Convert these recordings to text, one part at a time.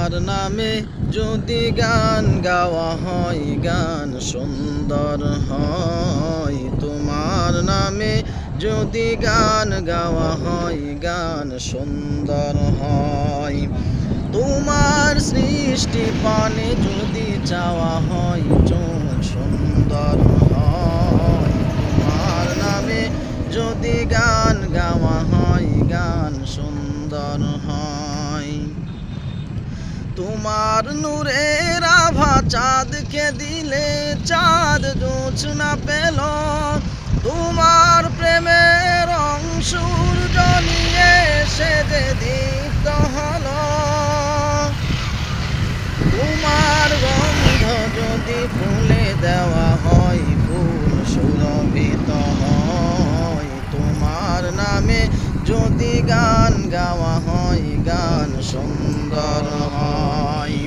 তোমার নামে যদি গান গাওয়া হয় গান সুন্দর হয়। তোমার নামে যদি গান গাওয়া হয় গান সুন্দর হয়। তোমার সৃষ্টি পানে যদি চাওয়া হয় চোখ সুন্দর হয়। তোমার নামে যদি গান গাওয়া হয় গান সুন্দর হয়। তোমার নূরের আভা চাঁদকে দিলে চাঁদ জোছনা পেল। তোমার প্রেমের অংশুর নিয়ে সে যে দীপ্ত হল। তোমার গন্ধ যদি ফুলে দেওয়া হয় ফুল সুরভিত হয়। তোমার নামে যদি গান গাওয়া হয় গান সুন্দর হয়।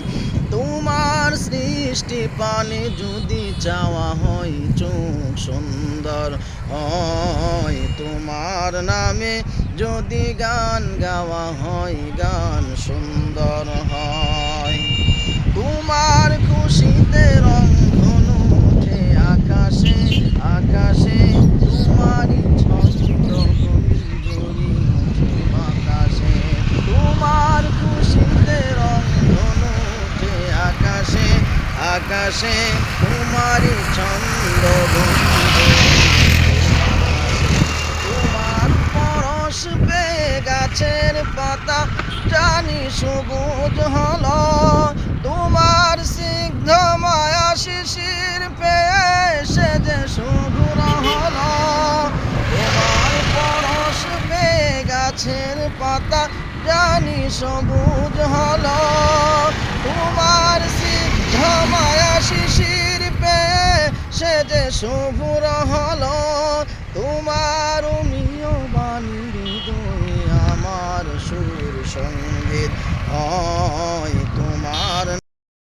তোমার সৃষ্টি পানে যদি চাওয়া হয় চোখ সুন্দর হয়। তোমার নামে যদি গান গাওয়া হয় গান সুন্দর হয়। তোমার খুশিতে রংধনু ওঠে আকাশে আকাশে। তোমারই ছন্দ কবিগুলি ওঠে বাতাসে। তোমার খুশিতে রংধনু ওঠে আকাশে আকাশে। তোমারই ছন্দ তোমার পরশ পেয়ে গাছের পাতা জানি সবুজ হলো। তোমার সিদ্ধ মায়া শিশির পেয়ে সে যে সুগুণ হলো। তোমার পরশ পেয়ে গাছের পাতা জানি সবুজ হলো। তোমার সিদ্ধ মায়া শিশির পেয়ে সে যে শুভ্র হলো। তোমার অমীয় বাণী হৃদয়ে আমার সুর সঙ্গীত হয়।